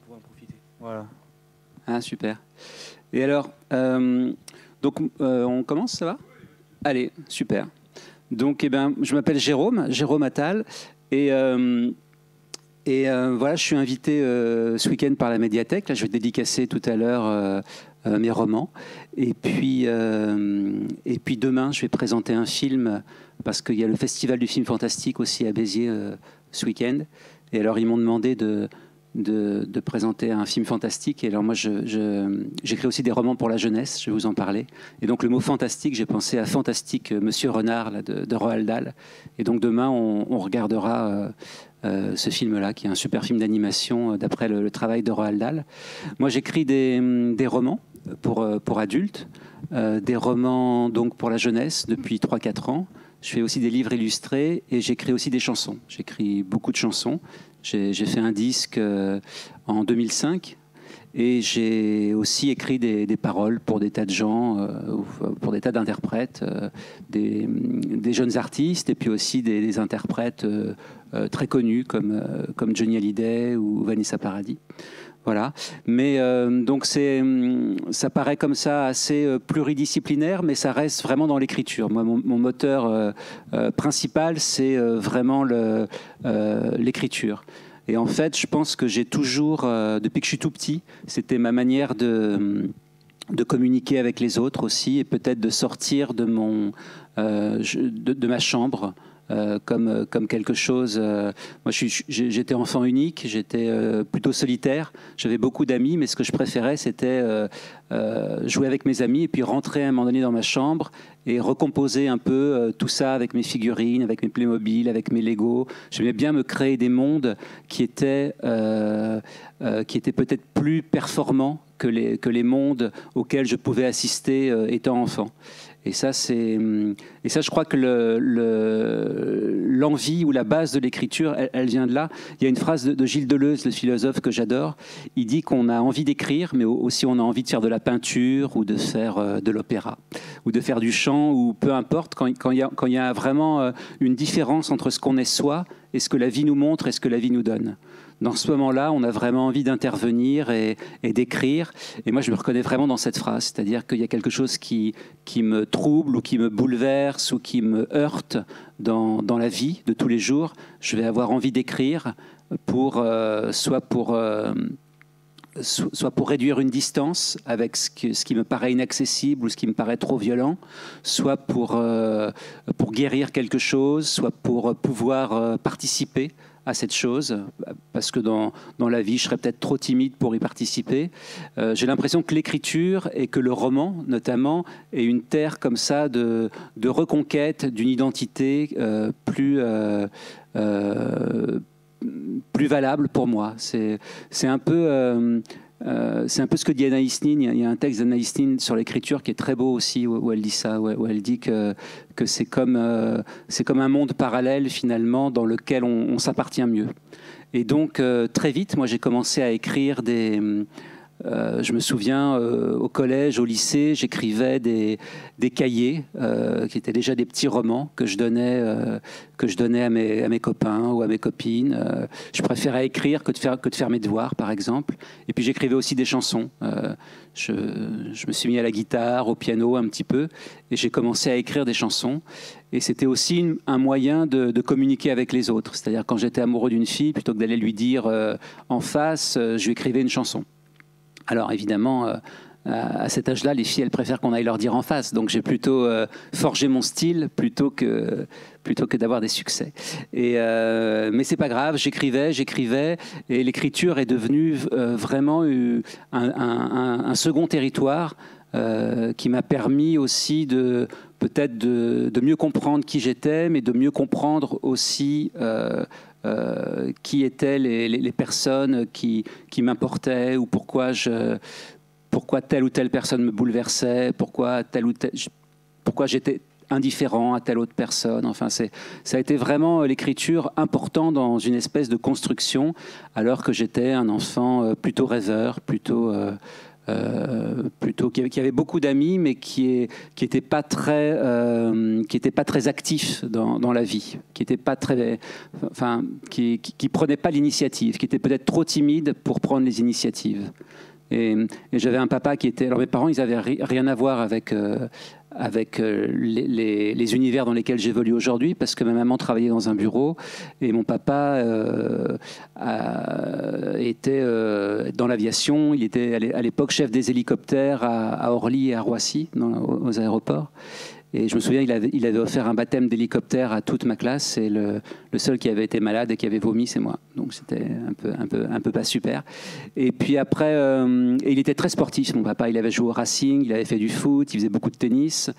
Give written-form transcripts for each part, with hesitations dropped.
pourra en profiter. Voilà. Ah, super. Et alors, donc, on commence, ça va? Allez, super. Donc, eh ben, je m'appelle Jérôme Attal, et voilà, je suis invité ce week-end par la médiathèque. Là, je vais dédicacer tout à l'heure mes romans. Et puis demain, je vais présenter un film, parce qu'il y a le Festival du film fantastique aussi à Béziers ce week-end. Et alors, ils m'ont demandé de présenter un film fantastique. Et alors moi, j'écris aussi des romans pour la jeunesse, je vais vous en parler. Et donc le mot fantastique, j'ai pensé à Fantastique Monsieur Renard là, de Roald Dahl. Et donc demain, on regardera ce film-là, qui est un super film d'animation d'après le travail de Roald Dahl. Moi, j'écris des romans pour adultes, des romans donc pour la jeunesse depuis 3-4 ans. Je fais aussi des livres illustrés et j'écris aussi des chansons. J'écris beaucoup de chansons. J'ai fait un disque en 2005 et j'ai aussi écrit des paroles pour des tas de gens, pour des tas d'interprètes, des jeunes artistes et puis aussi des interprètes très connus comme Johnny Hallyday ou Vanessa Paradis. Voilà, mais donc ça paraît comme ça assez pluridisciplinaire, mais ça reste vraiment dans l'écriture. Moi, mon moteur principal, c'est vraiment l'écriture. Et en fait, je pense que j'ai toujours, depuis que je suis tout petit, c'était ma manière de communiquer avec les autres aussi, et peut-être de sortir de ma chambre. Comme quelque chose. Moi, j'étais enfant unique, j'étais plutôt solitaire. J'avais beaucoup d'amis, mais ce que je préférais, c'était jouer avec mes amis et puis rentrer à un moment donné dans ma chambre et recomposer un peu tout ça avec mes figurines, avec mes Playmobil, avec mes Lego. J'aimais bien me créer des mondes qui étaient peut-être plus performants que les mondes auxquels je pouvais assister étant enfant. Et ça, je crois que l'envie ou la base de l'écriture, elle vient de là. Il y a une phrase de Gilles Deleuze, le philosophe que j'adore. Il dit qu'on a envie d'écrire, mais aussi on a envie de faire de la peinture ou de faire de l'opéra ou de faire du chant ou peu importe. Quand il y a vraiment une différence entre ce qu'on est soi et ce que la vie nous montre et ce que la vie nous donne. Dans ce moment-là, on a vraiment envie d'intervenir et d'écrire. Et moi, je me reconnais vraiment dans cette phrase. C'est-à-dire qu'il y a quelque chose qui me trouble ou qui me bouleverse ou qui me heurte dans la vie de tous les jours. Je vais avoir envie d'écrire soit pour réduire une distance avec ce qui me paraît inaccessible ou ce qui me paraît trop violent, soit pour guérir quelque chose, soit pour pouvoir participer à cette chose, parce que dans la vie, je serais peut-être trop timide pour y participer. J'ai l'impression que l'écriture et que le roman, notamment, est une terre comme ça de reconquête d'une identité plus valable pour moi. C'est un peu ce que dit Anaïs Nin. Il y a un texte d'Anaïs Nin sur l'écriture qui est très beau aussi, où elle dit ça, où elle dit que c'est comme un monde parallèle finalement dans lequel on s'appartient mieux. Et donc très vite, moi j'ai commencé à écrire je me souviens, au collège, au lycée, j'écrivais des cahiers qui étaient déjà des petits romans que je donnais à mes copains ou à mes copines. Je préférais écrire que de faire mes devoirs, par exemple. Et puis j'écrivais aussi des chansons. Je me suis mis à la guitare, au piano un petit peu, et j'ai commencé à écrire des chansons. Et c'était aussi un moyen de communiquer avec les autres. C'est-à-dire quand j'étais amoureux d'une fille, plutôt que d'aller lui dire en face, je lui écrivais une chanson. Alors évidemment, à cet âge-là, les filles, elles préfèrent qu'on aille leur dire en face. Donc j'ai plutôt forgé mon style plutôt que d'avoir des succès. Mais c'est pas grave, j'écrivais, et l'écriture est devenue vraiment un second territoire qui m'a permis aussi peut-être de mieux comprendre qui j'étais, mais de mieux comprendre aussi qui étaient les personnes qui m'importaient ou pourquoi telle ou telle personne me bouleversait, pourquoi j'étais indifférent à telle autre personne. Enfin, ça a été vraiment l'écriture important dans une espèce de construction, alors que j'étais un enfant plutôt rêveur, plutôt plutôt qui avait beaucoup d'amis, mais qui était pas très actif dans la vie, qui prenait pas l'initiative, qui était peut-être trop timide pour prendre les initiatives. Et j'avais un papa qui était... Alors mes parents, ils avaient rien à voir avec les univers dans lesquels j'évolue aujourd'hui, parce que ma maman travaillait dans un bureau et mon papa était dans l'aviation. Il était à l'époque chef des hélicoptères à Orly et à Roissy, aux aéroports. Et je me souviens, il avait offert un baptême d'hélicoptère à toute ma classe, et le seul qui avait été malade et qui avait vomi, c'est moi. Donc c'était un peu pas super. Et puis après, et il était très sportif, mon papa. Il avait joué au Racing, il avait fait du foot, il faisait beaucoup de tennis.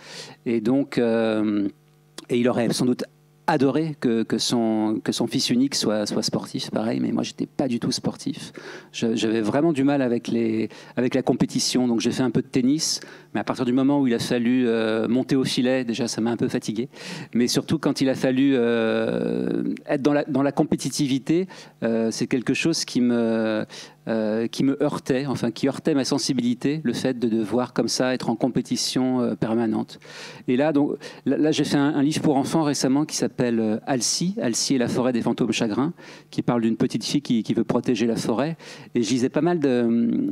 Et donc, et il aurait sans doute adoré que son fils unique soit sportif, pareil, mais moi j'étais pas du tout sportif. J'avais vraiment du mal avec la compétition, donc j'ai fait un peu de tennis, mais à partir du moment où il a fallu monter au filet, déjà ça m'a un peu fatigué, mais surtout quand il a fallu être dans la compétitivité, c'est quelque chose qui me heurtait, enfin qui heurtait ma sensibilité, le fait de devoir comme ça être en compétition permanente. Et là, donc, là j'ai fait un livre pour enfants récemment qui s'appelle Alcy et la forêt des fantômes chagrins, qui parle d'une petite fille qui veut protéger la forêt. Et je lisais pas mal de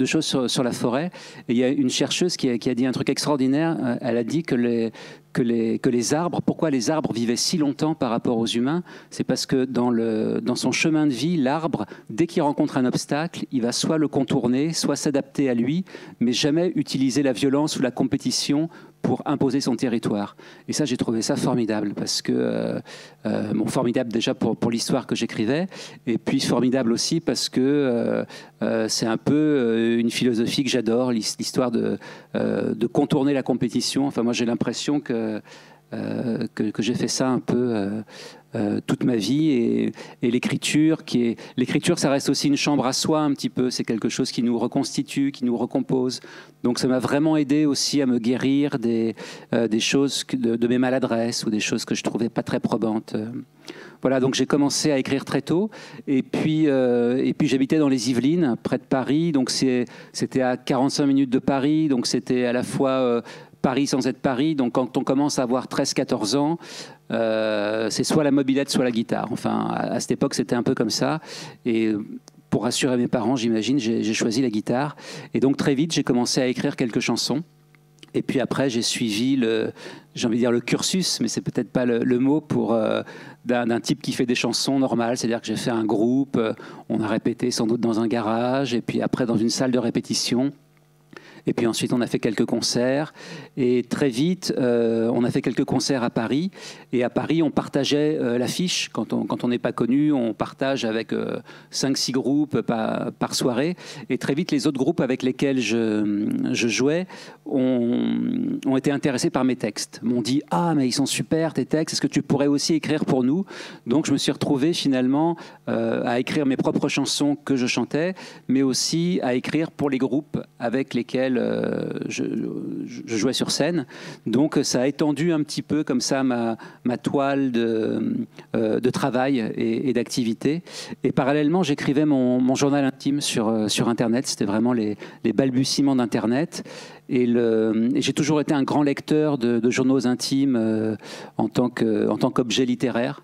choses sur la forêt. Et il y a une chercheuse qui a dit un truc extraordinaire. Elle a dit que les arbres, pourquoi les arbres vivaient si longtemps par rapport aux humains, c'est parce que dans son chemin de vie, l'arbre, dès qu'il rencontre un obstacle, il va soit le contourner, soit s'adapter à lui, mais jamais utiliser la violence ou la compétition pour imposer son territoire. Et ça, j'ai trouvé ça formidable, parce que, formidable déjà pour l'histoire que j'écrivais, et puis formidable aussi parce que c'est un peu une philosophie que j'adore, l'histoire de contourner la compétition. Enfin, moi, j'ai l'impression que j'ai fait ça un peu toute ma vie, et l'écriture, ça reste aussi une chambre à soi un petit peu, c'est quelque chose qui nous reconstitue, qui nous recompose. Donc ça m'a vraiment aidé aussi à me guérir des choses de mes maladresses, ou des choses que je trouvais pas très probantes. Voilà, donc j'ai commencé à écrire très tôt, et puis j'habitais dans les Yvelines, près de Paris, donc c'était à 45 minutes de Paris, donc c'était à la fois Paris sans être Paris. Donc quand on commence à avoir 13-14 ans, c'est soit la mobilette, soit la guitare. Enfin, à cette époque, c'était un peu comme ça. Et pour rassurer mes parents, j'imagine, j'ai choisi la guitare. Et donc très vite, j'ai commencé à écrire quelques chansons. Et puis après, j'ai suivi j'ai envie de dire le cursus, mais c'est peut-être pas le mot pour d'un type qui fait des chansons normales. C'est-à-dire que j'ai fait un groupe, on a répété sans doute dans un garage, et puis après dans une salle de répétition. Et puis ensuite, on a fait quelques concerts. Et très vite, on a fait quelques concerts à Paris. Et à Paris, on partageait l'affiche. Quand on n'est pas connu, on partage avec 5-6 groupes par soirée. Et très vite, les autres groupes avec lesquels je jouais ont été intéressés par mes textes. M'ont dit « Ah, mais ils sont super, tes textes. Est-ce que tu pourrais aussi écrire pour nous ?» Donc, je me suis retrouvé finalement à écrire mes propres chansons que je chantais, mais aussi à écrire pour les groupes avec lesquels je jouais sur scène. Donc ça a étendu un petit peu comme ça ma toile de travail et d'activité. Et parallèlement, j'écrivais mon journal intime sur Internet. C'était vraiment les balbutiements d'Internet. Et j'ai toujours été un grand lecteur de journaux intimes en tant qu'objet littéraire.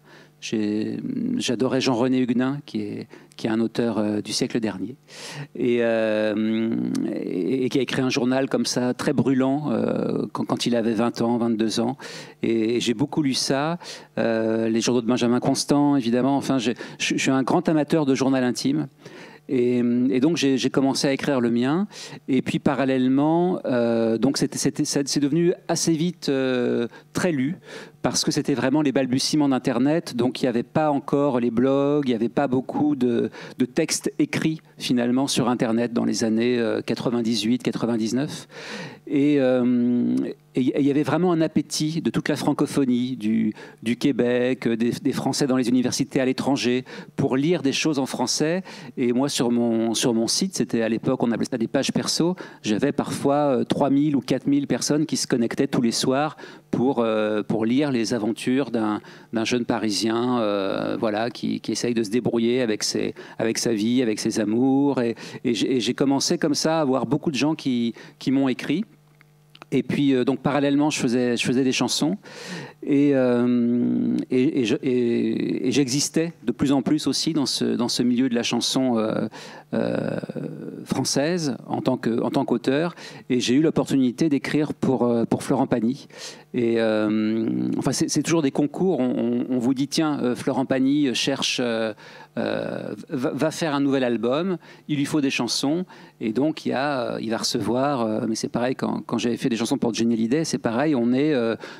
J'adorais Jean-René Huguenin, qui est un auteur du siècle dernier, et qui a écrit un journal comme ça, très brûlant, quand il avait 20 ans, 22 ans. Et j'ai beaucoup lu ça, les journaux de Benjamin Constant, évidemment. Enfin, je suis un grand amateur de journal intime. Et donc j'ai commencé à écrire le mien, et puis parallèlement, donc c'est devenu assez vite très lu, parce que c'était vraiment les balbutiements d'Internet, donc il n'y avait pas encore les blogs, il n'y avait pas beaucoup de textes écrits finalement sur Internet dans les années 98-99. et il y avait vraiment un appétit de toute la francophonie, du Québec, des Français dans les universités à l'étranger, pour lire des choses en français. Et moi, sur mon site, c'était à l'époque, on appelait ça des pages perso, j'avais parfois 3000 ou 4000 personnes qui se connectaient tous les soirs pour lire les aventures d'un jeune Parisien voilà, qui essaye de se débrouiller avec sa vie, avec ses amours. Et j'ai commencé comme ça à avoir beaucoup de gens qui m'ont écrit. Et puis, donc, parallèlement, je faisais des chansons et j'existais de plus en plus aussi dans ce milieu de la chanson française en tant qu'auteur. Et j'ai eu l'opportunité d'écrire pour Florent Pagny. Et enfin, c'est toujours des concours. On vous dit, tiens, Florent Pagny cherche... va faire un nouvel album, il lui faut des chansons, et donc il va recevoir, mais c'est pareil quand j'avais fait des chansons pour Johnny Hallyday, c'est pareil, on est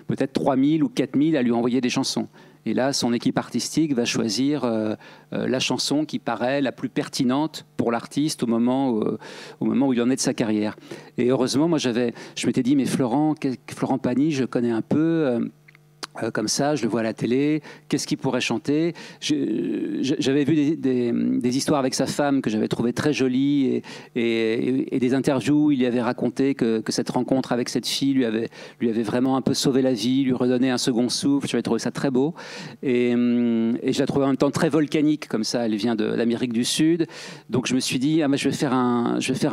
peut-être 3000 ou 4000 à lui envoyer des chansons. Et là, son équipe artistique va choisir la chanson qui paraît la plus pertinente pour l'artiste au moment où il en est de sa carrière. Et heureusement, moi, je m'étais dit, mais Florent Pagny, je connais un peu... comme ça, je le vois à la télé, qu'est-ce qu'il pourrait chanter? J'avais vu des histoires avec sa femme que j'avais trouvées très jolies et des interviews où il y avait raconté que cette rencontre avec cette fille lui avait vraiment un peu sauvé la vie, lui redonné un second souffle. J'avais trouvé ça très beau et je la trouvais en même temps très volcanique, comme ça, elle vient de l'Amérique du Sud. Donc je me suis dit, je vais faire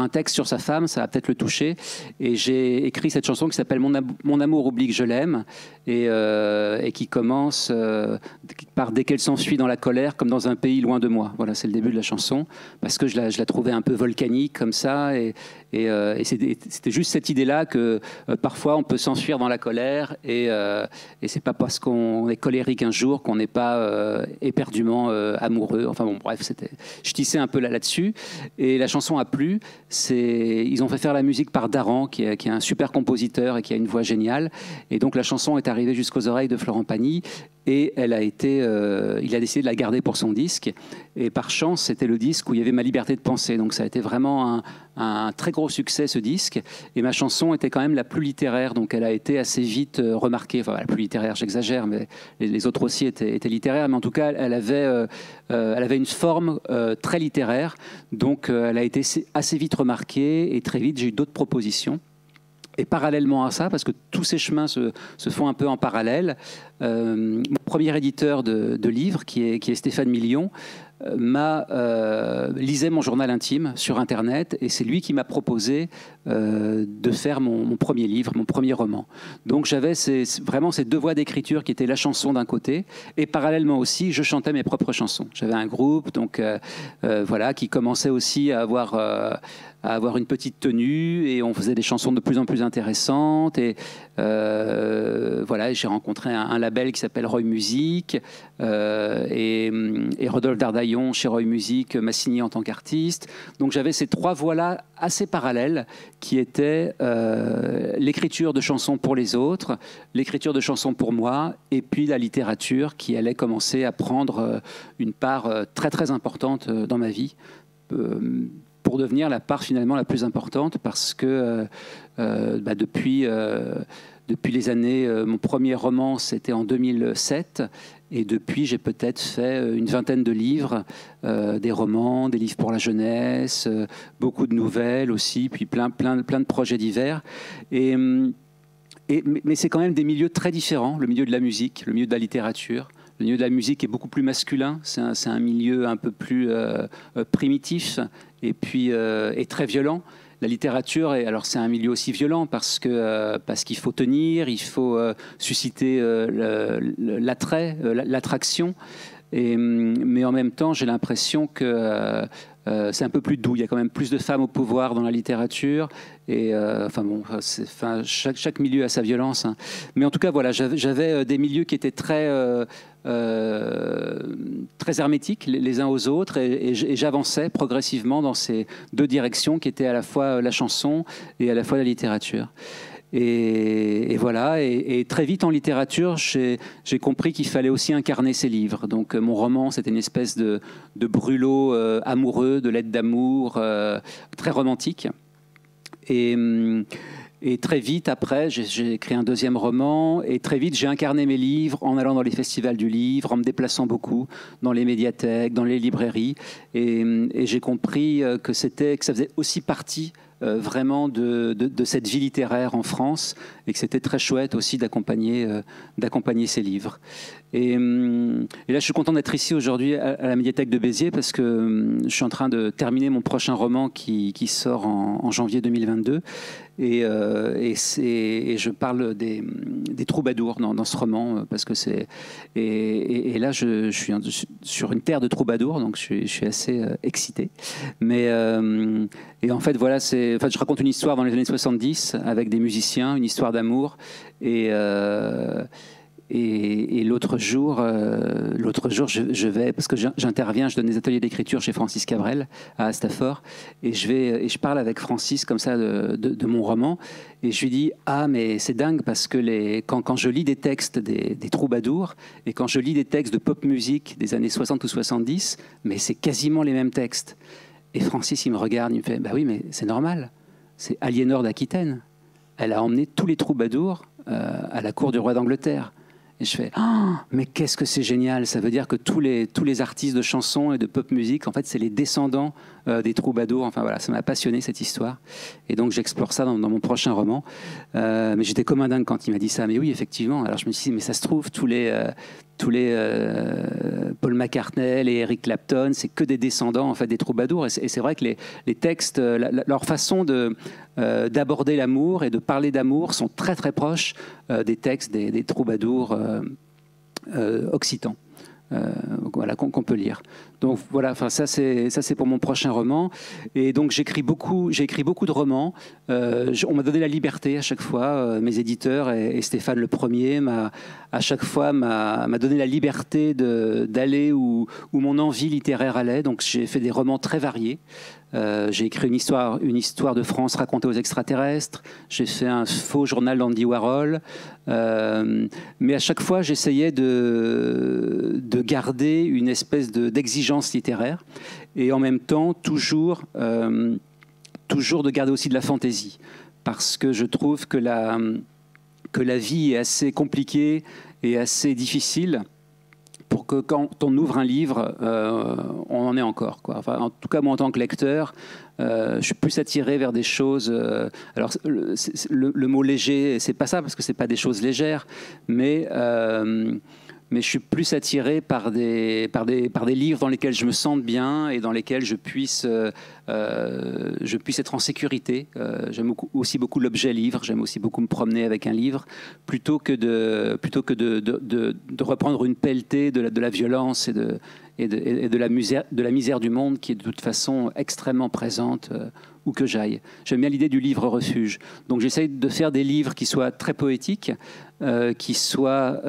un texte sur sa femme, ça va peut-être le toucher. Et j'ai écrit cette chanson qui s'appelle Mon amour oublie que je l'aime et qui commence par dès qu'elle s'enfuit dans la colère, comme dans un pays loin de moi. Voilà, c'est le début de la chanson, parce que je la trouvais un peu volcanique comme ça, et c'était juste cette idée-là que parfois on peut s'enfuir dans la colère, et c'est pas parce qu'on est colérique un jour qu'on n'est pas éperdument amoureux. Enfin bon, bref, je tissais un peu là-dessus, et la chanson a plu. Ils ont fait faire la musique par Daran, qui est un super compositeur et qui a une voix géniale, et donc la chanson est arrivée jusqu'aux oreilles de Florent Pagny, et il a décidé de la garder pour son disque. Et par chance, c'était le disque où il y avait Ma liberté de penser. Donc ça a été vraiment un très gros succès, ce disque. Et ma chanson était quand même la plus littéraire, donc elle a été assez vite remarquée. Enfin, la plus littéraire, j'exagère, mais les autres aussi étaient littéraires. Mais en tout cas, elle avait une forme très littéraire. Donc elle a été assez vite remarquée, et très vite, j'ai eu d'autres propositions. Et parallèlement à ça, parce que tous ces chemins se font un peu en parallèle, mon premier éditeur de livres, qui est Stéphane Million, lisait mon journal intime sur Internet, et c'est lui qui m'a proposé de faire mon premier livre, mon premier roman. Donc j'avais vraiment ces deux voies d'écriture qui étaient la chanson d'un côté, et parallèlement aussi, je chantais mes propres chansons. J'avais un groupe, donc voilà, qui commençait aussi à avoir une petite tenue, et on faisait des chansons de plus en plus intéressantes, et voilà, j'ai rencontré un label qui s'appelle Roy Music, et Rodolphe Dardaillon chez Roy Music m'a signé en tant qu'artiste. Donc j'avais ces trois voies-là assez parallèles qui étaient l'écriture de chansons pour les autres, l'écriture de chansons pour moi, et puis la littérature qui allait commencer à prendre une part très très importante dans ma vie, pour devenir la part finalement la plus importante, parce que depuis les années, mon premier roman c'était en 2007, et depuis j'ai peut-être fait une vingtaine de livres, des romans, des livres pour la jeunesse, beaucoup de nouvelles aussi, puis plein de projets divers. Mais c'est quand même des milieux très différents, le milieu de la musique, le milieu de la littérature. Le milieu de la musique est beaucoup plus masculin, c'est un milieu un peu plus primitif, et puis et très violent. La littérature, alors c'est un milieu aussi violent parce qu'il faut tenir, il faut susciter l'attrait, l'attraction. Mais en même temps, j'ai l'impression que c'est un peu plus doux. Il y a quand même plus de femmes au pouvoir dans la littérature. Et chaque milieu a sa violence, hein. Mais en tout cas, voilà, j'avais des milieux qui étaient très hermétiques les uns aux autres, et j'avançais progressivement dans ces deux directions qui étaient à la fois la chanson et à la fois la littérature. Et voilà, et très vite en littérature, j'ai compris qu'il fallait aussi incarner ses livres. Donc mon roman, c'était une espèce de brûlot amoureux, de lettre d'amour, très romantique. Et très vite après, j'ai écrit un deuxième roman, et très vite j'ai incarné mes livres en allant dans les festivals du livre, en me déplaçant beaucoup dans les médiathèques, dans les librairies, et j'ai compris que ça faisait aussi partie vraiment de cette vie littéraire en France, et que c'était très chouette aussi d'accompagner ces livres. Et là, je suis content d'être ici aujourd'hui à la médiathèque de Béziers parce que je suis en train de terminer mon prochain roman qui sort en janvier 2022. Et je parle des troubadours dans ce roman parce que c'est et là je suis sur une terre de troubadours, donc je suis assez excité. Mais et en fait voilà, je raconte une histoire dans les années 70 avec des musiciens, une histoire d'amour et l'autre jour, je vais, parce que j'interviens, je donne des ateliers d'écriture chez Francis Cabrel à Stafford, et je parle avec Francis comme ça de mon roman, et je lui dis ah mais c'est dingue parce que quand je lis des textes des troubadours et quand je lis des textes de pop musique des années 60 ou 70, mais c'est quasiment les mêmes textes. Et Francis il me regarde, il me fait bah oui mais c'est normal, c'est Aliénor d'Aquitaine, elle a emmené tous les troubadours à la cour du roi d'Angleterre. Et je fais oh, mais qu'est-ce que c'est génial, ça veut dire que tous les artistes de chansons et de pop musique, en fait, c'est les descendants des troubadours. Enfin voilà, ça m'a passionné cette histoire. Et donc j'explore ça dans mon prochain roman. Mais j'étais comme un dingue quand il m'a dit ça. Mais oui, effectivement. Alors je me suis dit, mais ça se trouve, tous les Paul McCartney, les Eric Clapton, c'est que des descendants en fait des troubadours. Et c'est vrai que les textes, leur façon d'aborder l'amour et de parler d'amour sont très très proches des textes des troubadours occitans. Voilà, qu'on peut lire. Donc voilà, enfin ça c'est pour mon prochain roman. Et donc j'ai écrit beaucoup de romans. On m'a donné la liberté à chaque fois. Mes éditeurs et Stéphane le premier à chaque fois m'a donné la liberté d'aller où mon envie littéraire allait. Donc j'ai fait des romans très variés. J'ai écrit une histoire de France racontée aux extraterrestres. J'ai fait un faux journal d'Andy Warhol. Mais à chaque fois, j'essayais de garder une espèce d'exigence littéraire et en même temps toujours de garder aussi de la fantaisie. Parce que je trouve que la vie est assez compliquée et assez difficile pour que quand on ouvre un livre, on en est encore, quoi. Enfin, en tout cas, moi, en tant que lecteur, je suis plus attiré vers des choses... alors, le mot léger, c'est pas ça, parce que c'est pas des choses légères, mais je suis plus attiré par des livres dans lesquels je me sente bien et dans lesquels je puisse être en sécurité. J'aime aussi beaucoup l'objet livre, j'aime aussi beaucoup me promener avec un livre, plutôt que de reprendre une pelletée de la violence et de la misère du monde qui est de toute façon extrêmement présente où que j'aille. J'aime bien l'idée du livre refuge. Donc j'essaye de faire des livres qui soient très poétiques, qui soient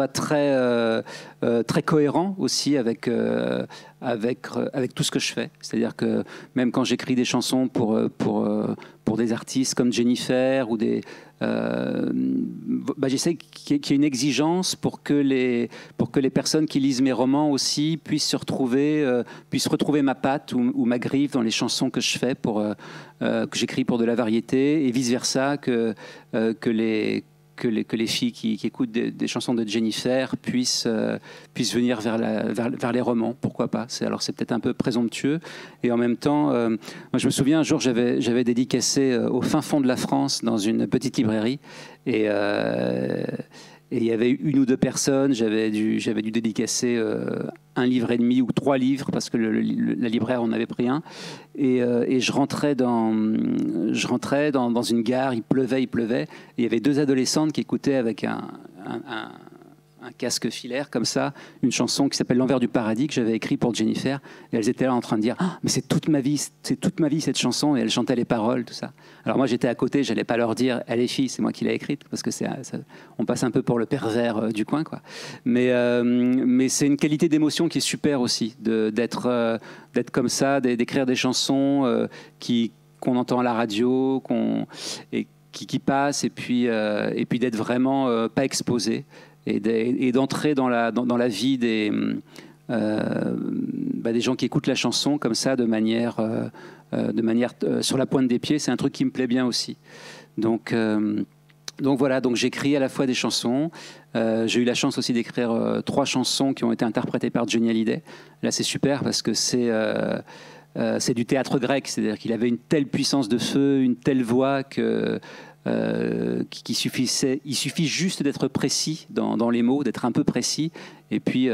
très cohérents aussi avec tout ce que je fais. C'est-à-dire que même quand j'écris des chansons pour des artistes comme Jennifer ou j'essaie qu'il y ait une exigence pour que les personnes qui lisent mes romans aussi puissent retrouver ma patte ou ma griffe dans les chansons que je fais que j'écris pour de la variété et vice versa que les filles qui écoutent des chansons de Jennifer puissent venir vers les romans, pourquoi pas. C'est peut-être un peu présomptueux. Et en même temps, moi je me souviens un jour, j'avais dédicacé au fin fond de la France, dans une petite librairie, et il y avait une ou deux personnes, j'avais dû dédicacer un livre et demi ou 3 livres parce que la libraire en avait pris un. Et je rentrais dans une gare, il pleuvait. Et il y avait 2 adolescentes qui écoutaient avec un casque filaire comme ça, une chanson qui s'appelle L'envers du paradis que j'avais écrit pour Jennifer, et elles étaient là en train de dire ah, mais c'est toute ma vie cette chanson, et elles chantaient les paroles, tout ça. Alors moi j'étais à côté, j'allais pas leur dire elle est fille, c'est moi qui l'ai écrite, parce que on passe un peu pour le pervers du coin, quoi. Mais c'est une qualité d'émotion qui est super aussi, d'être comme ça, d'écrire des chansons qu'on entend à la radio, qui passent, et puis d'être vraiment pas exposé. Et d'entrer dans la vie des gens qui écoutent la chanson comme ça de manière sur la pointe des pieds. C'est un truc qui me plaît bien aussi. Donc voilà, donc j'écris à la fois des chansons. J'ai eu la chance aussi d'écrire 3 chansons qui ont été interprétées par Johnny Hallyday. Là, c'est super parce que c'est du théâtre grec, c'est-à-dire qu'il avait une telle puissance de feu, une telle voix que il suffit juste d'être précis dans les mots, d'être un peu précis, et puis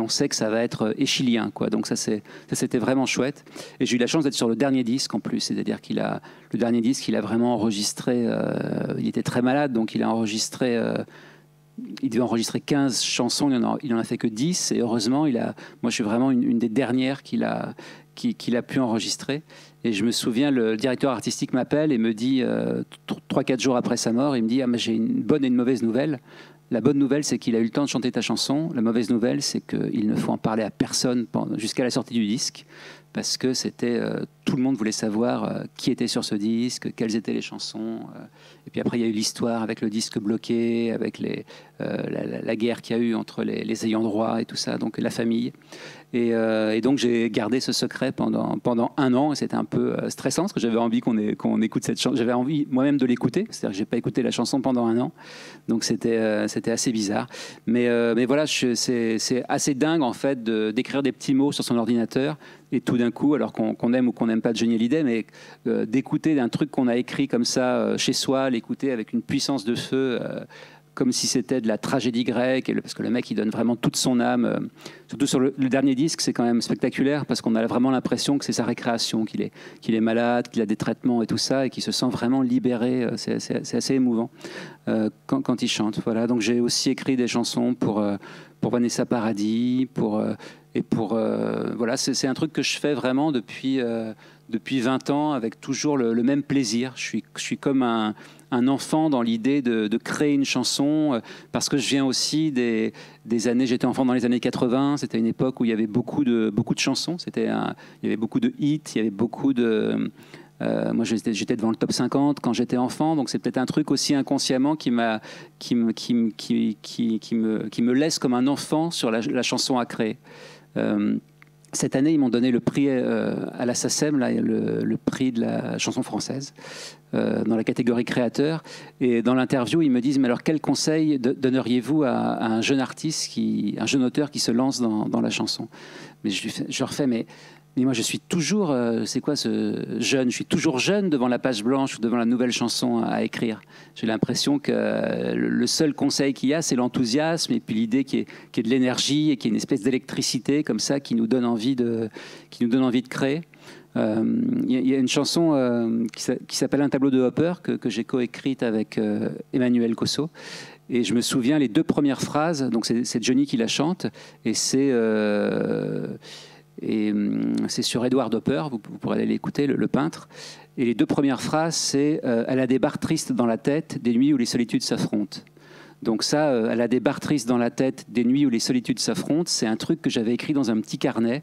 on sait que ça va être échillien, quoi. Donc ça c'était vraiment chouette. Et j'ai eu la chance d'être sur le dernier disque en plus, c'est-à-dire le dernier disque, il a vraiment enregistré. Il était très malade, donc il a enregistré. Il devait enregistrer 15 chansons, il en a fait que 10, et heureusement, moi je suis vraiment une des dernières qu'il a pu enregistrer. Et je me souviens, le directeur artistique m'appelle et me dit, 3-4 jours après sa mort, il me dit « Ah, mais j'ai une bonne et une mauvaise nouvelle. La bonne nouvelle, c'est qu'il a eu le temps de chanter ta chanson. La mauvaise nouvelle, c'est qu'il ne faut en parler à personne jusqu'à la sortie du disque, parce que tout le monde voulait savoir qui était sur ce disque, quelles étaient les chansons. Et puis après, il y a eu l'histoire avec le disque bloqué, avec la guerre qu'il y a eu entre les ayants droit et tout ça, donc la famille. Et donc j'ai gardé ce secret pendant 1 an, et c'était un peu stressant parce que j'avais envie qu'on écoute cette chanson. J'avais envie moi-même de l'écouter, c'est-à-dire que j'ai pas écouté la chanson pendant 1 an, donc c'était assez bizarre. Mais voilà, c'est assez dingue en fait d'écrire des petits mots sur son ordinateur et tout d'un coup, alors qu'on aime ou qu'on n'aime pas Johnny Hallyday, mais d'écouter un truc qu'on a écrit comme ça chez soi, l'écouter avec une puissance de feu. Comme si c'était de la tragédie grecque, parce que le mec, il donne vraiment toute son âme. Surtout sur le dernier disque, c'est quand même spectaculaire, parce qu'on a vraiment l'impression que c'est sa récréation, qu'il est malade, qu'il a des traitements et tout ça, et qu'il se sent vraiment libéré. C'est assez émouvant quand il chante. Voilà. Donc j'ai aussi écrit des chansons pour Vanessa Paradis, voilà, c'est un truc que je fais vraiment depuis 20 ans, avec toujours le même plaisir. Je suis comme un enfant dans l'idée de créer une chanson, parce que je viens aussi des années, j'étais enfant dans les années 80, c'était une époque où il y avait beaucoup de chansons, il y avait beaucoup de hits, il y avait beaucoup de... moi, j'étais devant le top 50 quand j'étais enfant, donc c'est peut-être un truc aussi inconsciemment qui me laisse comme un enfant sur la chanson à créer. Cette année, ils m'ont donné le prix à la SACEM, là, le prix de la chanson française, dans la catégorie créateur. Et dans l'interview, ils me disent « Mais alors, quel conseil donneriez-vous à un jeune artiste, un jeune auteur qui se lance dans la chanson ?» Mais je leur fais « Mais moi, je suis toujours, c'est quoi ce jeune ? Je suis toujours jeune devant la page blanche ou devant la nouvelle chanson à écrire. J'ai l'impression que le seul conseil qu'il y a, c'est l'enthousiasme et puis l'idée qu'il y ait de l'énergie et qu'il y ait une espèce d'électricité comme ça qui nous donne envie de créer. Il y a une chanson qui s'appelle Un tableau de Hopper que j'ai coécrite avec Emmanuel Cosso. Et je me souviens les 2 premières phrases, donc c'est Johnny qui la chante, et c'est sur Edward Hopper, vous pourrez aller l'écouter, le peintre. Et les 2 premières phrases, c'est elle a des barres tristes dans la tête, des nuits où les solitudes s'affrontent. Donc ça, elle a des barres tristes dans la tête, des nuits où les solitudes s'affrontent. C'est un truc que j'avais écrit dans un petit carnet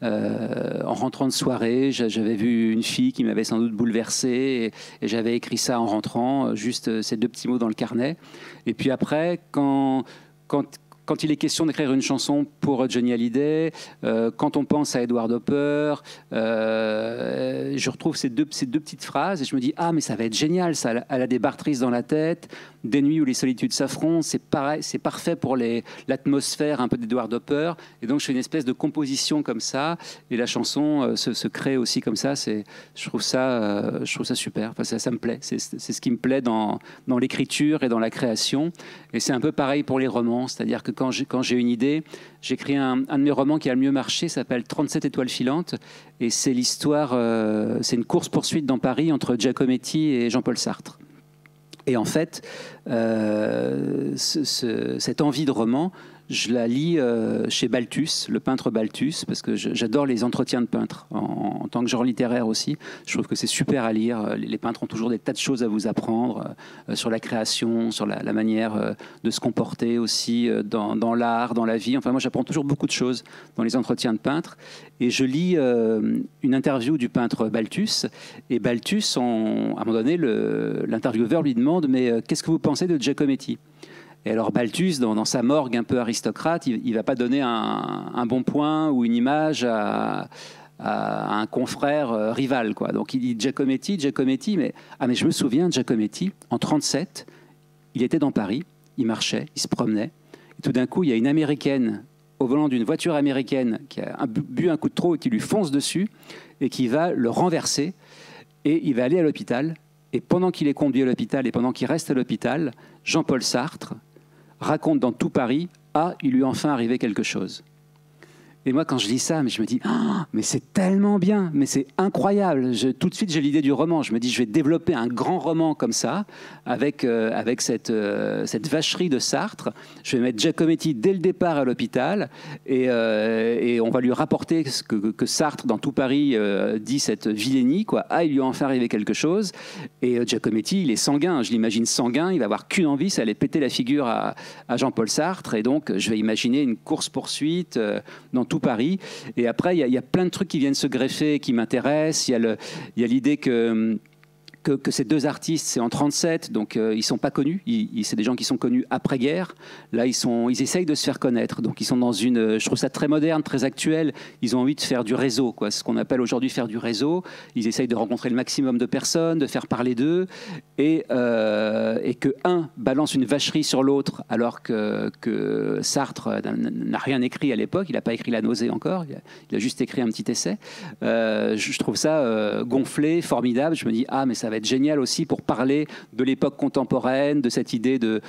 en rentrant de soirée. J'avais vu une fille qui m'avait sans doute bouleversé et j'avais écrit ça en rentrant, juste ces 2 petits mots dans le carnet. Et puis après, quand il est question d'écrire une chanson pour Johnny Hallyday, quand on pense à Edward Hopper, je retrouve ces deux petites phrases et je me dis « Ah, mais ça va être génial, ça. Elle a des barres tristes dans la tête, des nuits où les solitudes s'affrontent, c'est pareil, c'est parfait pour l'atmosphère un peu d'Edward Hopper. » Et donc, je fais une espèce de composition comme ça et la chanson se crée aussi comme ça. Je trouve ça super. Enfin, ça me plaît. C'est ce qui me plaît dans l'écriture et dans la création. Et c'est un peu pareil pour les romans, c'est-à-dire que quand j'ai une idée, j'écris un de mes romans qui a le mieux marché, s'appelle 37 étoiles filantes, et c'est l'histoire, c'est une course-poursuite dans Paris entre Giacometti et Jean-Paul Sartre. Et en fait, cette envie de roman, je la lis chez Balthus, le peintre Balthus, parce que j'adore les entretiens de peintres, en tant que genre littéraire aussi. Je trouve que c'est super à lire. Les peintres ont toujours des tas de choses à vous apprendre sur la création, sur la manière de se comporter aussi dans l'art, dans la vie. Enfin, moi, j'apprends toujours beaucoup de choses dans les entretiens de peintres. Et je lis une interview du peintre Balthus. Et Balthus, à un moment donné, l'intervieweur lui demande « Mais qu'est-ce que vous pensez de Giacometti ?» Et alors Balthus, dans sa morgue un peu aristocrate, il va pas donner un bon point ou une image à un confrère rival, quoi. Donc il dit Giacometti, mais je me souviens de Giacometti, en 1937, il était dans Paris, il marchait, il se promenait, et tout d'un coup, il y a une Américaine au volant d'une voiture américaine qui a bu un coup de trop et qui lui fonce dessus et qui va le renverser, et il va aller à l'hôpital, et pendant qu'il est conduit à l'hôpital et pendant qu'il reste à l'hôpital, Jean-Paul Sartre raconte dans tout Paris « Ah, il lui est enfin arrivé quelque chose ». Et moi, quand je lis ça, je me dis, mais c'est tellement bien, mais c'est incroyable. Tout de suite, j'ai l'idée du roman. Je me dis, je vais développer un grand roman comme ça, avec cette vacherie de Sartre. Je vais mettre Giacometti dès le départ à l'hôpital, et on va lui rapporter que Sartre, dans tout Paris, dit cette vilainie, quoi. Ah, il lui est enfin arrivé quelque chose. Et Giacometti, il est sanguin. Je l'imagine sanguin. Il va avoir qu'une envie, c'est aller péter la figure à Jean-Paul Sartre. Et donc, je vais imaginer une course-poursuite dans tout Paris. Et après, il y a plein de trucs qui viennent se greffer, qui m'intéressent. Il y a l'idée que ces deux artistes, c'est en 1937, donc ils ne sont pas connus. C'est des gens qui sont connus après-guerre. Là, ils essayent de se faire connaître. Donc, ils sont dans je trouve ça très moderne, très actuel. Ils ont envie de faire du réseau, quoi. Ce qu'on appelle aujourd'hui faire du réseau. Ils essayent de rencontrer le maximum de personnes, de faire parler d'eux. Et que un balance une vacherie sur l'autre, alors que Sartre n'a rien écrit à l'époque. Il n'a pas écrit La nausée encore. Il a juste écrit un petit essai. Je trouve ça gonflé, formidable. Je me dis, mais ça va être génial aussi pour parler de l'époque contemporaine, de cette idée de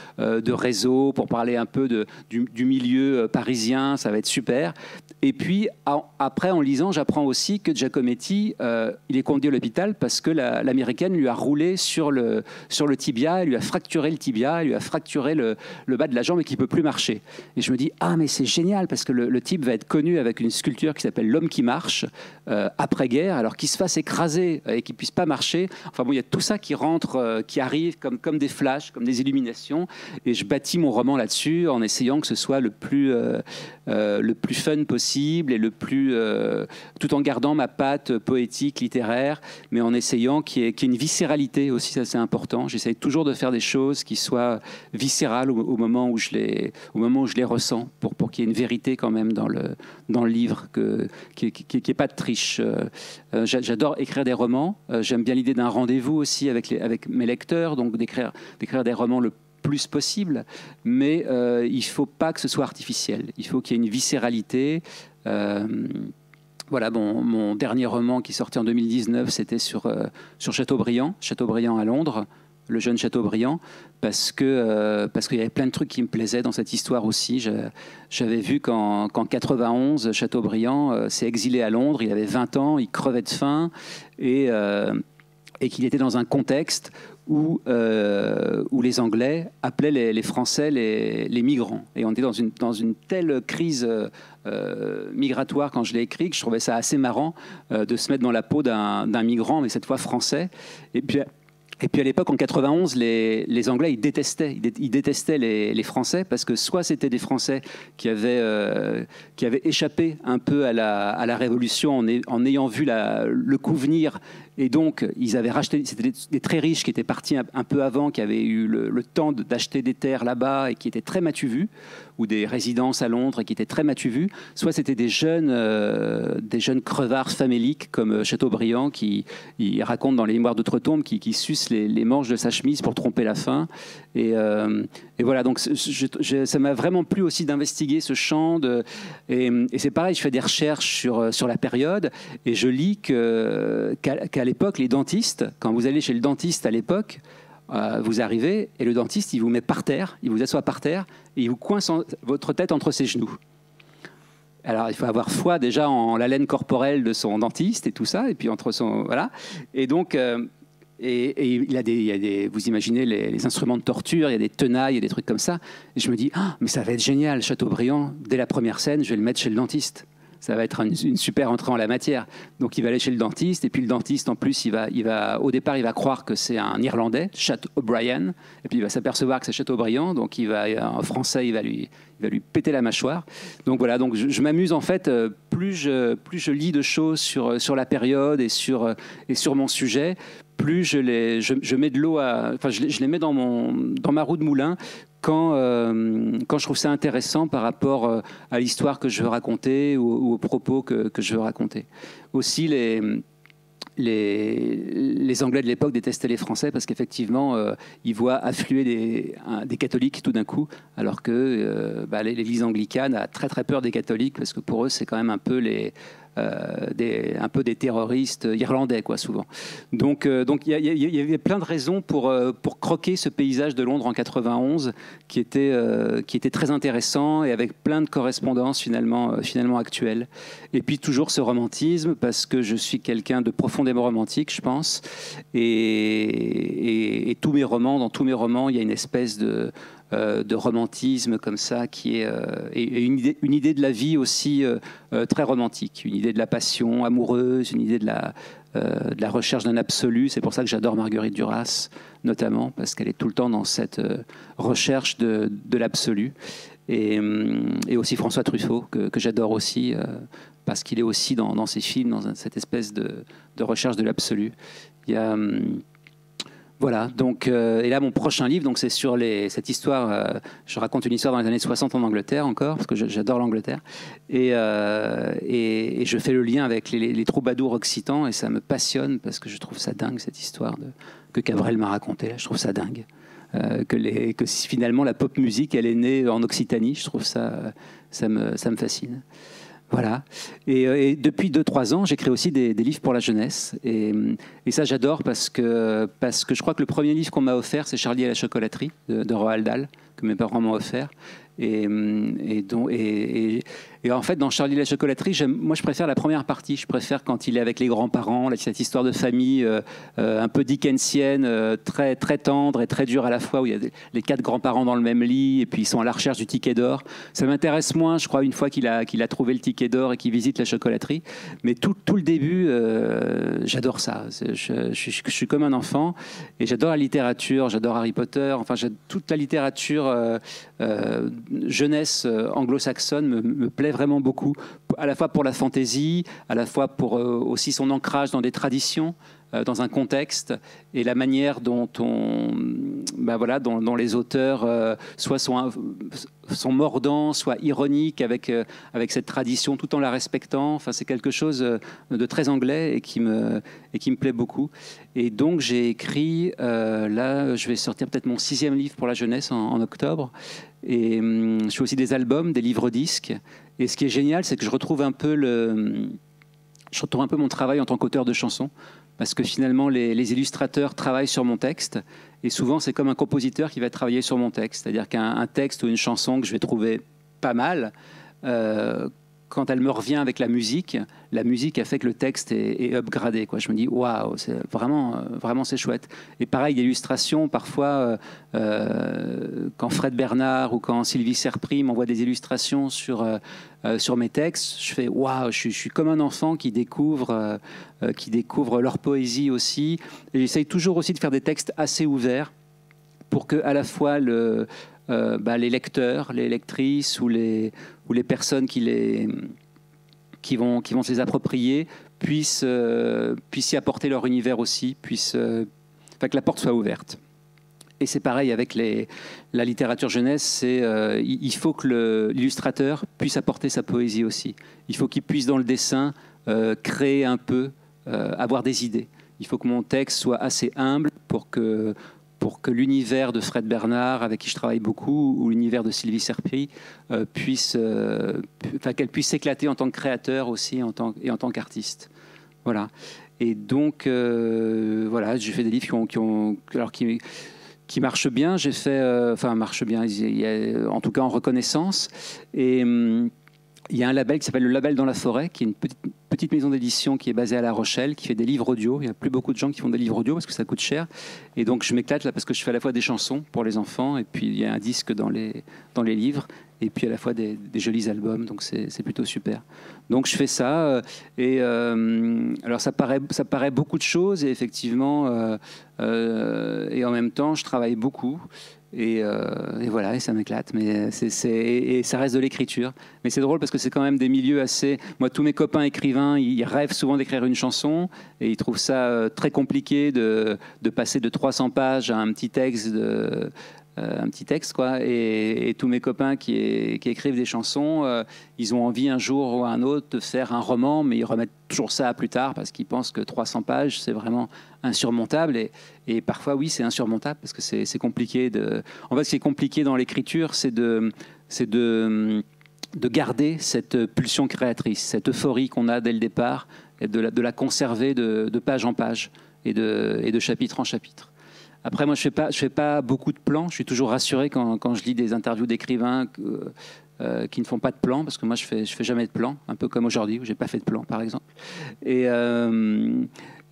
réseau, pour parler un peu du milieu parisien, ça va être super. Et puis, après, en lisant, j'apprends aussi que Giacometti, il est conduit à l'hôpital parce que l'américaine lui a roulé sur le tibia, elle lui a fracturé le tibia, elle lui a fracturé le bas de la jambe et qu'il ne peut plus marcher. Et je me dis, mais c'est génial parce que le type va être connu avec une sculpture qui s'appelle L'homme qui marche, après-guerre, alors qu'il se fasse écraser et qu'il ne puisse pas marcher. Enfin bon, il y a tout ça qui rentre, qui arrive comme des flashs, comme des illuminations. Et je bâtis mon roman là-dessus en essayant que ce soit le plus fun possible et tout en gardant ma patte poétique, littéraire, mais en essayant qu'il y ait une viscéralité aussi, ça c'est important. J'essaye toujours de faire des choses qui soient viscérales au moment où je les ressens, pour qu'il y ait une vérité quand même dans le livre, qu'il n'y ait pas de triche. J'adore écrire des romans. J'aime bien l'idée d'un rendez-vous aussi avec mes lecteurs, donc d'écrire des romans le plus possible, mais il ne faut pas que ce soit artificiel. Il faut qu'il y ait une viscéralité. Voilà, mon dernier roman qui sortait en 2019, c'était sur Chateaubriand à Londres, le jeune Chateaubriand, parce qu'il y avait plein de trucs qui me plaisaient dans cette histoire aussi. J'avais vu qu'en 91, Chateaubriand s'est exilé à Londres, il avait 20 ans, il crevait de faim, et qu'il était dans un contexte où les Anglais appelaient les Français les migrants. Et on était dans une telle crise migratoire quand je l'ai écrit que je trouvais ça assez marrant de se mettre dans la peau d'un migrant, mais cette fois français. Et puis à l'époque, en 91, les Anglais, ils détestaient les Français parce que soit c'était des Français qui avaient échappé un peu à la Révolution en ayant vu le coup venir. Et donc, ils avaient racheté, c'était des très riches qui étaient partis un peu avant, qui avaient eu le temps d'acheter des terres là-bas et qui étaient très m'as-tu vu, ou des résidences à Londres et qui étaient très m'as-tu vu. Soit c'était des jeunes crevards faméliques comme Chateaubriand qui raconte dans les Mémoires d'Outre-Tombe qui suce les manches de sa chemise pour tromper la faim. Et voilà, donc ça m'a vraiment plu aussi d'investiguer ce champ. Et c'est pareil, je fais des recherches sur la période et je lis qu'à l'époque, les dentistes, quand vous allez chez le dentiste à l'époque, vous arrivez et le dentiste, il vous met par terre, il vous assoit par terre et il vous coince votre tête entre ses genoux. Alors, il faut avoir foi déjà en la laine corporelle de son dentiste et tout ça, et puis entre son... Voilà. Et donc... Et il y a des, vous imaginez les instruments de torture, il y a des tenailles, il y a des trucs comme ça. Et je me dis, mais ça va être génial, Chateaubriand, dès la première scène, je vais le mettre chez le dentiste. Ça va être une super entrée en la matière. Donc il va aller chez le dentiste, et puis le dentiste, en plus, au départ, il va croire que c'est un Irlandais, Chateaubriand, et puis il va s'apercevoir que c'est Chateaubriand, donc en français, il va lui péter la mâchoire. Donc voilà, donc je m'amuse en fait, plus je lis de choses sur la période et sur mon sujet, plus je mets de l'eau je les mets dans ma roue de moulin quand je trouve ça intéressant par rapport à l'histoire que je veux raconter ou aux propos que je veux raconter. Aussi, les Anglais de l'époque détestaient les Français parce qu'effectivement, ils voient affluer des catholiques tout d'un coup, alors que l'Église anglicane a très très peur des catholiques parce que pour eux, c'est quand même un peu un peu des terroristes irlandais, quoi, souvent. Donc il y avait plein de raisons pour croquer ce paysage de Londres en 91 qui était très intéressant et avec plein de correspondances finalement actuelles. Et puis toujours ce romantisme, parce que je suis quelqu'un de profondément romantique, je pense. Et dans tous mes romans, il y a une espèce de romantisme comme ça qui est et une idée de la vie aussi très romantique, une idée de la passion amoureuse, une idée de la recherche d'un absolu. C'est pour ça que j'adore Marguerite Duras notamment, parce qu'elle est tout le temps dans cette recherche de l'absolu. Et aussi François Truffaut que j'adore aussi parce qu'il est aussi dans ses films dans cette espèce de recherche de l'absolu. Il y a voilà, donc, et là mon prochain livre, donc c'est sur cette histoire, je raconte une histoire dans les années 60 en Angleterre encore, parce que j'adore l'Angleterre, et je fais le lien avec les troubadours occitans, et ça me passionne, parce que je trouve ça dingue cette histoire que Cabrel m'a racontée, là, je trouve ça dingue. Que finalement la pop musique, elle est née en Occitanie, je trouve ça me fascine. Voilà. Et depuis 2-3 ans, j'écris aussi des livres pour la jeunesse. Et ça, j'adore parce que je crois que le premier livre qu'on m'a offert, c'est Charlie et la chocolaterie de Roald Dahl, que mes parents m'ont offert. Et en fait, dans Charlie et la chocolaterie, moi, je préfère la première partie. Je préfère quand il est avec les grands-parents, cette histoire de famille un peu dickensienne, très, très tendre et très dure à la fois, où il y a les 4 grands-parents dans le même lit, et puis ils sont à la recherche du ticket d'or. Ça m'intéresse moins, je crois, une fois qu'il a trouvé le ticket d'or et qu'il visite la chocolaterie. Mais tout le début, j'adore ça. Je suis comme un enfant, et j'adore la littérature, j'adore Harry Potter, enfin, toute la littérature jeunesse anglo-saxonne me plaît vraiment beaucoup, à la fois pour la fantaisie, à la fois pour aussi son ancrage dans des traditions, dans un contexte, et la manière dont dont les auteurs soit sont mordants, soit ironiques avec cette tradition, tout en la respectant. Enfin, c'est quelque chose de très anglais et qui me plaît beaucoup. Et donc j'ai écrit, là je vais sortir peut-être mon 6e livre pour la jeunesse en octobre. Et je fais aussi des albums, des livres-disques. Et ce qui est génial, c'est que je retrouve un peu mon travail en tant qu'auteur de chansons. Parce que finalement, les illustrateurs travaillent sur mon texte. Et souvent, c'est comme un compositeur qui va travailler sur mon texte. C'est-à-dire qu'un texte ou une chanson que je vais trouver pas mal, quand elle me revient avec la musique a fait que le texte est upgradé, quoi. Je me dis, waouh, c'est vraiment c'est chouette. Et pareil, l'illustration, parfois, quand Fred Bernard ou quand Sylvie Serpry m'envoie des illustrations sur mes textes, je fais, waouh, je suis comme un enfant qui découvre leur poésie aussi. Et j'essaye toujours aussi de faire des textes assez ouverts pour que, à la fois, les lecteurs, les lectrices ou les personnes qui vont se les approprier puissent y apporter leur univers aussi, que la porte soit ouverte. Et c'est pareil avec la littérature jeunesse, il faut que l'illustrateur puisse apporter sa poésie aussi. Il faut qu'il puisse dans le dessin créer un peu, avoir des idées. Il faut que mon texte soit assez humble pour que l'univers de Fred Bernard, avec qui je travaille beaucoup, ou l'univers de Sylvie Serpry, qu'elle puisse s'éclater en tant que créateur aussi, et en tant qu'artiste. Voilà. Et donc, j'ai fait des livres qui marchent bien. J'ai fait, marchent bien, en tout cas en reconnaissance. Et il y a un label qui s'appelle le Label dans la forêt, qui est une petite maison d'édition qui est basée à La Rochelle, qui fait des livres audio. Il n'y a plus beaucoup de gens qui font des livres audio parce que ça coûte cher. Et donc je m'éclate là parce que je fais à la fois des chansons pour les enfants et puis il y a un disque dans les livres et puis à la fois des jolis albums. Donc c'est plutôt super. Donc je fais ça. Alors ça paraît beaucoup de choses et effectivement, et en même temps, je travaille beaucoup. Et voilà, et ça m'éclate, mais et ça reste de l'écriture. Mais c'est drôle parce que c'est quand même des milieux assez... Moi, tous mes copains écrivains, ils rêvent souvent d'écrire une chanson et ils trouvent ça très compliqué de passer de 300 pages à un petit texte un petit texte, quoi. Et tous mes copains qui écrivent des chansons, ils ont envie un jour ou un autre de faire un roman, mais ils remettent toujours ça à plus tard parce qu'ils pensent que 300 pages, c'est vraiment insurmontable. Et parfois, oui, c'est insurmontable parce que c'est compliqué. En fait, ce qui est compliqué dans l'écriture, c'est de garder cette pulsion créatrice, cette euphorie qu'on a dès le départ, et de la conserver de page en page et de chapitre en chapitre. Après, moi, je fais pas beaucoup de plans. Je suis toujours rassuré quand je lis des interviews d'écrivains qui ne font pas de plans, parce que moi, je fais jamais de plans, un peu comme aujourd'hui, où j'ai pas fait de plan, par exemple. Et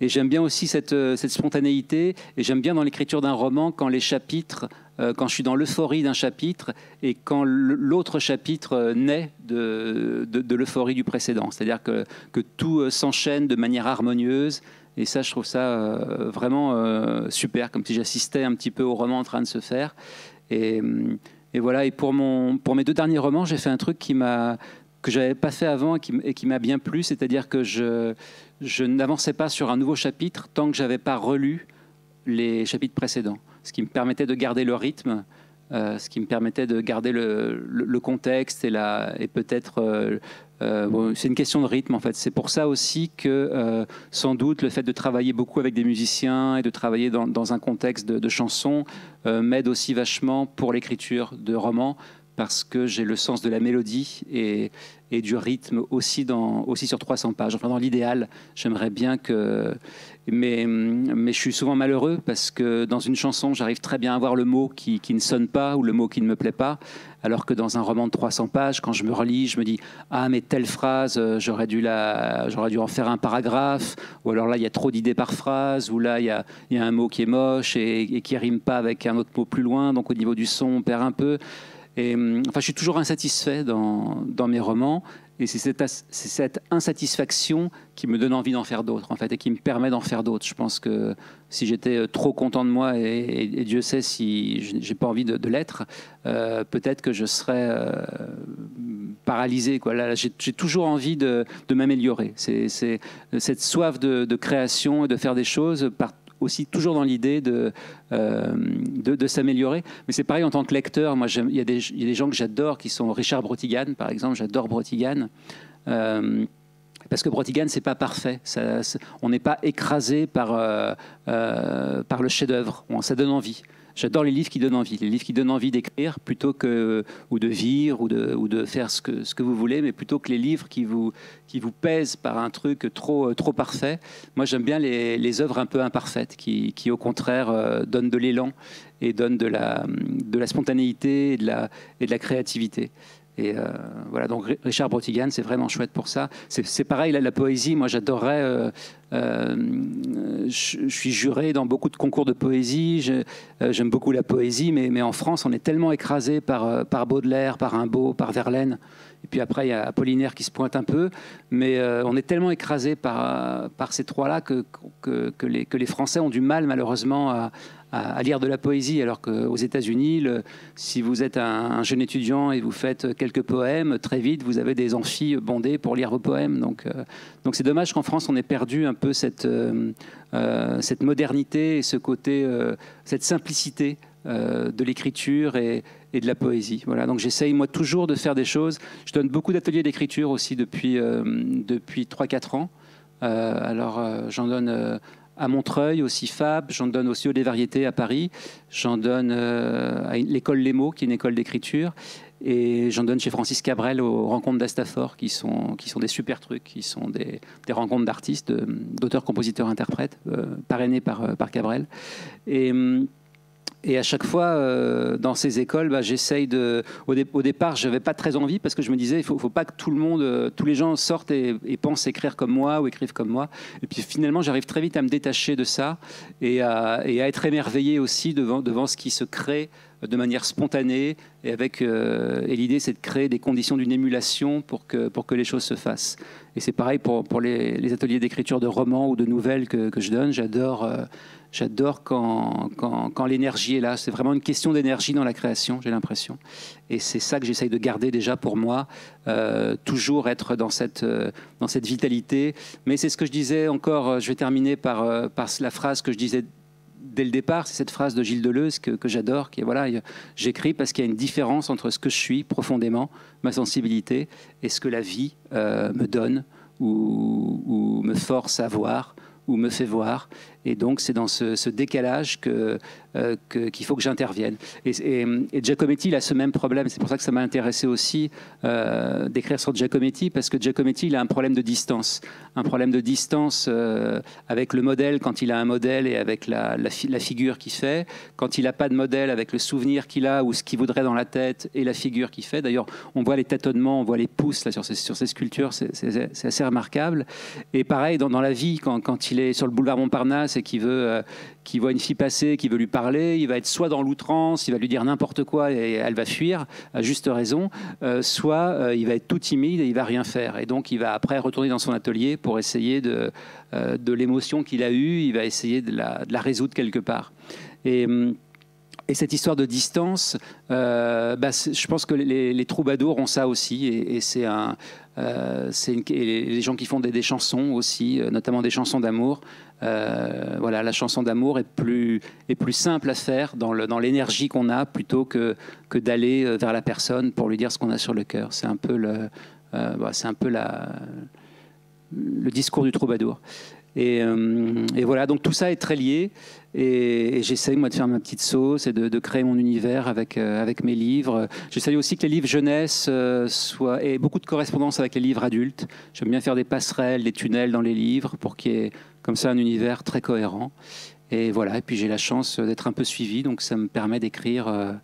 j'aime bien aussi cette spontanéité, et j'aime bien dans l'écriture d'un roman quand les chapitres, quand je suis dans l'euphorie d'un chapitre, et quand l'autre chapitre naît de l'euphorie du précédent. C'est-à-dire que tout s'enchaîne de manière harmonieuse. Et ça, je trouve ça vraiment super, comme si j'assistais un petit peu au roman en train de se faire. Et voilà. Et pour mes 2 derniers romans, j'ai fait un truc que j'avais pas fait avant et qui m'a bien plu, c'est-à-dire que je n'avançais pas sur un nouveau chapitre tant que j'avais pas relu les chapitres précédents, ce qui me permettait de garder le rythme, ce qui me permettait de garder le contexte et peut-être bon, c'est une question de rythme en fait. C'est pour ça aussi que sans doute le fait de travailler beaucoup avec des musiciens et de travailler dans un contexte de chansons m'aide aussi vachement pour l'écriture de romans, parce que j'ai le sens de la mélodie et du rythme aussi sur 300 pages. Enfin, dans l'idéal, j'aimerais bien que... Mais je suis souvent malheureux parce que dans une chanson, j'arrive très bien à avoir le mot qui ne sonne pas ou le mot qui ne me plaît pas, alors que dans un roman de 300 pages, quand je me relis, je me dis « Ah, mais telle phrase, j'aurais dû en faire un paragraphe », ou alors là, il y a trop d'idées par phrase, ou là, il y a un mot qui est moche et qui ne rime pas avec un autre mot plus loin, donc au niveau du son, on perd un peu. Et, enfin, je suis toujours insatisfait dans mes romans, et c'est cette insatisfaction qui me donne envie d'en faire d'autres, en fait, et qui me permet d'en faire d'autres. Je pense que si j'étais trop content de moi, et Dieu sait si j'ai pas envie de l'être, peut-être que je serais paralysé, quoi. Là, j'ai toujours envie de m'améliorer. C'est cette soif de création et de faire des choses par aussi toujours dans l'idée de s'améliorer. Mais c'est pareil en tant que lecteur. Moi, il y a des gens que j'adore qui sont Richard Brotigan, par exemple. J'adore Brotigan. Parce que Brotigan, c'est pas parfait. On n'est pas écrasé par le chef-d'œuvre. Ça donne envie. J'adore les livres qui donnent envie. Les livres qui donnent envie d'écrire plutôt que ou de vivre ou de faire ce que vous voulez, mais plutôt que les livres qui vous pèsent par un truc trop parfait. Moi, j'aime bien les œuvres un peu imparfaites qui au contraire donnent de l'élan et donnent de la spontanéité et de la créativité. Et voilà, donc Richard Brotigan, c'est vraiment chouette pour ça. C'est pareil, la poésie, moi j'adorerais... je suis juré dans beaucoup de concours de poésie, j'aime beaucoup la poésie, mais en France, on est tellement écrasé par Baudelaire, par Rimbaud, par Verlaine. Et puis après, il y a Apollinaire qui se pointe un peu. Mais on est tellement écrasé par ces trois-là que les Français ont du mal, malheureusement, à lire de la poésie, alors qu'aux États-Unis, si vous êtes un jeune étudiant et vous faites quelques poèmes, très vite, vous avez des amphis bondés pour lire vos poèmes. Donc c'est dommage qu'en France, on ait perdu un peu cette modernité et ce côté, cette simplicité de l'écriture et de la poésie. Voilà, donc j'essaye moi toujours de faire des choses. Je donne beaucoup d'ateliers d'écriture aussi depuis 3-4 ans. J'en donne... à Montreuil, au CIFAB, j'en donne aussi au des variétés à Paris, j'en donne à l'école Les Mots, qui est une école d'écriture, et j'en donne chez Francis Cabrel aux rencontres d'Astafor, qui sont des super trucs, qui sont des rencontres d'artistes, d'auteurs, compositeurs, interprètes, parrainés par Cabrel. Et à chaque fois, dans ces écoles, j'essaye de... Au départ, je n'avais pas très envie parce que je me disais, il ne faut pas que tous les gens sortent et pensent écrire comme moi ou écrivent comme moi. Et puis finalement, j'arrive très vite à me détacher de ça et à être émerveillé aussi devant ce qui se crée de manière spontanée. Et l'idée, c'est de créer des conditions d'une émulation pour que les choses se fassent. Et c'est pareil pour les ateliers d'écriture de romans ou de nouvelles que je donne. J'adore quand l'énergie est là. C'est vraiment une question d'énergie dans la création, j'ai l'impression. Et c'est ça que j'essaye de garder déjà pour moi, toujours être dans cette vitalité. Mais c'est ce que je disais encore, je vais terminer par la phrase que je disais dès le départ, c'est cette phrase de Gilles Deleuze que j'adore, qui est voilà, j'écris parce qu'il y a une différence entre ce que je suis profondément, ma sensibilité, et ce que la vie me donne ou me force à voir ou me fait voir. Et donc, c'est dans ce décalage qu'il faut que j'intervienne. Et Giacometti, il a ce même problème. C'est pour ça que ça m'a intéressé aussi d'écrire sur Giacometti, parce que Giacometti, il a un problème de distance. Un problème de distance avec le modèle, quand il a un modèle, et avec la figure qu'il fait. Quand il n'a pas de modèle, avec le souvenir qu'il a, ou ce qu'il voudrait dans la tête, et la figure qu'il fait. D'ailleurs, on voit les tâtonnements, on voit les pouces là, sur ces sculptures. C'est assez remarquable. Et pareil, dans la vie, quand il est sur le boulevard Montparnasse, et qui voit une fille passer, qui veut lui parler, il va être soit dans l'outrance, il va lui dire n'importe quoi et elle va fuir, à juste raison, soit il va être tout timide et il va rien faire. Et donc il va après retourner dans son atelier pour essayer de l'émotion qu'il a eue, il va essayer de la résoudre quelque part. Et cette histoire de distance, je pense que les troubadours ont ça aussi, et les gens qui font des chansons aussi, notamment des chansons d'amour. Voilà, la chanson d'amour est plus simple à faire dans l'énergie qu'on a, plutôt que d'aller vers la personne pour lui dire ce qu'on a sur le cœur. C'est un peu le discours du troubadour. Et voilà, donc tout ça est très lié. Et j'essaye, moi, de faire ma petite sauce et de créer mon univers avec mes livres. J'essaye aussi que les livres jeunesse aient beaucoup de correspondance avec les livres adultes. J'aime bien faire des passerelles, des tunnels dans les livres pour qu'il y ait comme ça un univers très cohérent. Et voilà, et puis j'ai la chance d'être un peu suivi, donc ça me permet d'écrire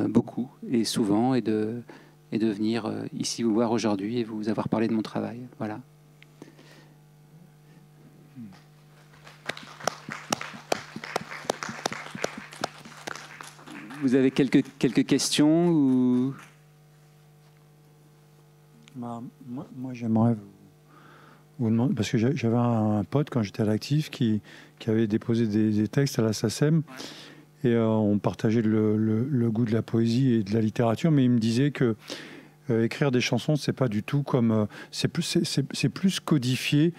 beaucoup et souvent, et de venir ici vous voir aujourd'hui et vous avoir parlé de mon travail. Voilà. Vous avez quelques questions ou... Moi j'aimerais vous demander, parce que j'avais un pote quand j'étais à l'Actif qui avait déposé des textes à la SACEM, et on partageait le goût de la poésie et de la littérature, mais il me disait que écrire des chansons, c'est pas du tout comme... c'est plus codifié.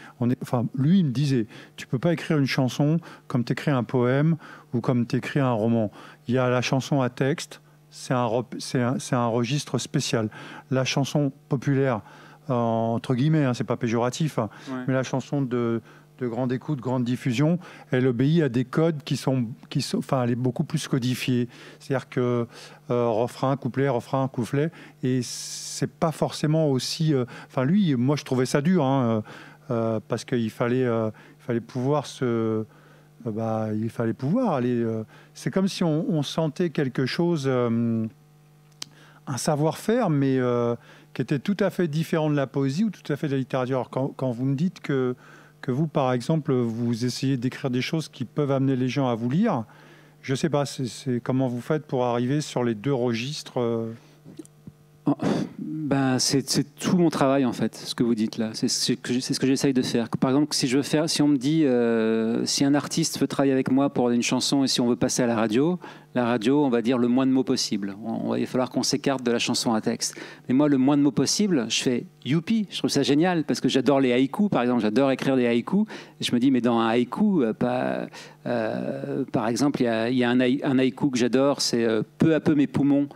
Lui, il me disait, tu peux pas écrire une chanson comme tu écris un poème ou comme tu écris un roman. Il y a la chanson à texte, c'est un registre spécial. La chanson populaire, entre guillemets, c'est pas péjoratif, mais la chanson de grande écoute, grande diffusion, elle obéit à des codes qui sont elle est beaucoup plus codifiée. C'est-à-dire que refrain, couplet, et c'est pas forcément aussi... lui, moi, je trouvais ça dur, parce qu'il fallait pouvoir il fallait pouvoir aller... c'est comme si on sentait quelque chose, un savoir-faire, mais qui était tout à fait différent de la poésie ou tout à fait de la littérature. Alors, quand vous me dites que vous, par exemple, vous essayez d'écrire des choses qui peuvent amener les gens à vous lire, je ne sais pas, c'est comment vous faites pour arriver sur les deux registres c'est tout mon travail, en fait, ce que vous dites là. C'est ce que j'essaye de faire. Par exemple, si on me dit, si un artiste veut travailler avec moi pour une chanson et si on veut passer à la radio, on va dire le moins de mots possible. Il va falloir qu'on s'écarte de la chanson à texte. Mais moi, le moins de mots possible, je fais youpi. Je trouve ça génial parce que j'adore les haïkus, par exemple. J'adore écrire des haïkus. Et je me dis, mais dans un haïku, par exemple, il y a un haïku que j'adore, c'est peu à peu mes poumons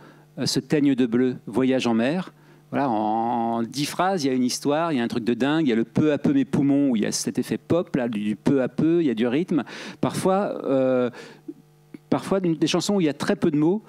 se teignent de bleu, voyage en mer. Voilà, en 10 phrases, il y a une histoire, il y a un truc de dingue, il y a le peu à peu mes poumons, où il y a cet effet pop, là, du peu à peu, il y a du rythme. Parfois, des chansons où il y a très peu de mots,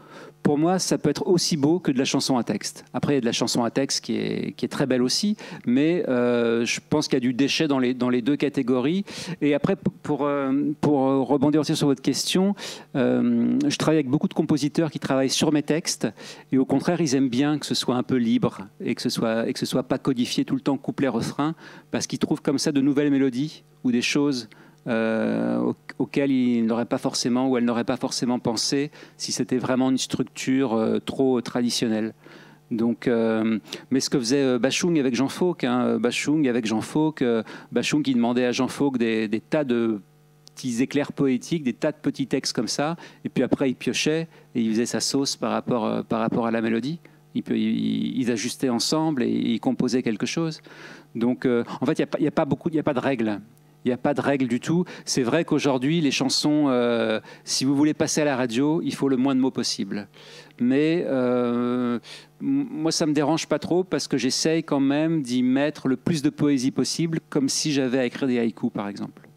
pour moi, ça peut être aussi beau que de la chanson à texte. Après, il y a de la chanson à texte qui est très belle aussi, mais je pense qu'il y a du déchet dans les deux catégories. Et après, pour rebondir aussi sur votre question, je travaille avec beaucoup de compositeurs qui travaillent sur mes textes, et au contraire, ils aiment bien que ce soit un peu libre et que ce soit pas codifié tout le temps couplet-refrain, parce qu'ils trouvent comme ça de nouvelles mélodies ou des choses auxquelles il n'aurait pas forcément ou elle n'aurait pas forcément pensé si c'était vraiment une structure trop traditionnelle. Donc, mais ce que faisait Bashung avec Jean Fauque, Bashung qui demandait à Jean Fauque des tas de petits éclairs poétiques, des tas de petits textes comme ça, et puis après il piochait et il faisait sa sauce par rapport à la mélodie. Ils ajustaient ensemble et ils composaient quelque chose. Donc, en fait, il n'y a pas de règles. Il n'y a pas de règle du tout. C'est vrai qu'aujourd'hui, les chansons, si vous voulez passer à la radio, il faut le moins de mots possible. Mais moi, ça ne me dérange pas trop parce que j'essaye quand même d'y mettre le plus de poésie possible, comme si j'avais à écrire des haïkus, par exemple.